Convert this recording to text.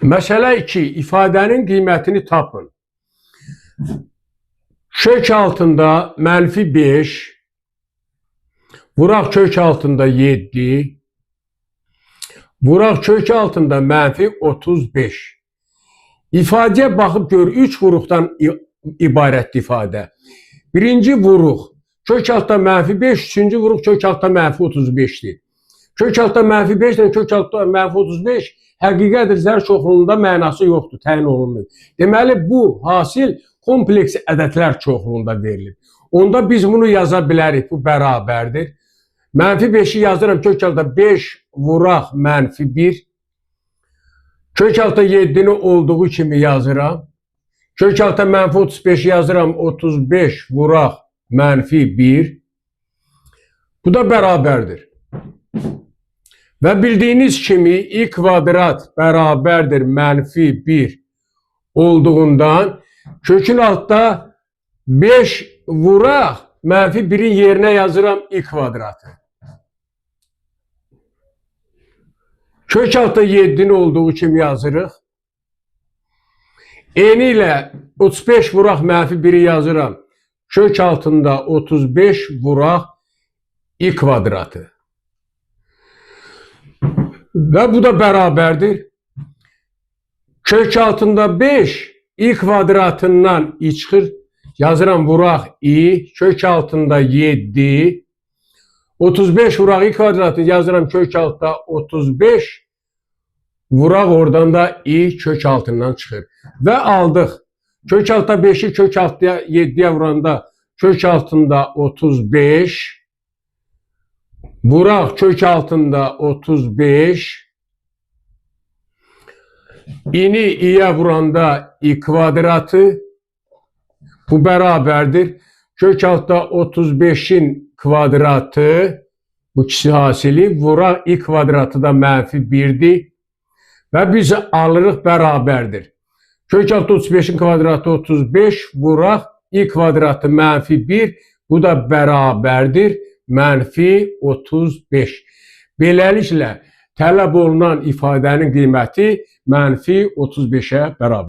Məsələ 2. İfadənin qiymətini tapın. Kök altında -5, vuraq kök altında 7, vuraq kök altında -35. İfadəyə baxıb gör, 3 vuruqdan ibarətdir ifadə. Birinci vuruq kök altda -5, üçüncü vuruq kök altda -35'dir. Kök altda -5 ilə kök altda -35 həqiqətdir, zər çoxluğunda mənası yoxdur, təyin olunmuyor. Deməli, bu hasil kompleks ədədlər çoxluğunda verilir. Onda biz bunu yaza bilərik, bu bərabərdir. -5'i yazıram kök altda 5 vuraq -1. Kök altda 7'ni olduğu kimi yazıram. Kök altda -35 yazıram 35 vuraq -1. Bu da bərabərdir. Və bildiyiniz kimi i kvadrat bərabərdir -1 olduğundan kökün altda 5 vuraq -1'in yerinə yazıram i kvadratı. Kök altda 7'nin olduğu kimi yazırıq. Eni ilə 35 vuraq -1'i yazıram. Kök altında 35 vuraq i kvadratı. Və bu da bərabərdir. Kök altında 5 i kvadratından i çıxır. Yazıram vuraq i. Kök altında 7. 35 vuraq i kvadratı yazıram kök altında 35. Vuraq oradan da i kök altından çıxır. Və aldıq. Kök altda 5'i kök altda 7'ye vuranda kök altında 35. Vuraq kök altında 35. İni i'ye vuranda i kvadratı. Bu bərabərdir. Kök altda 35'in kvadratı. Bu ikisi hasili. Vuraq i kvadratı da -1'dir. Və biz alırıq bərabərdir. Kök altda 35'in kvadratı 35. Vuraq i kvadratı -1. Bu da bərabərdir. -35. Beləliklə, tələb olunan ifadənin qiyməti -35'ə bərabər.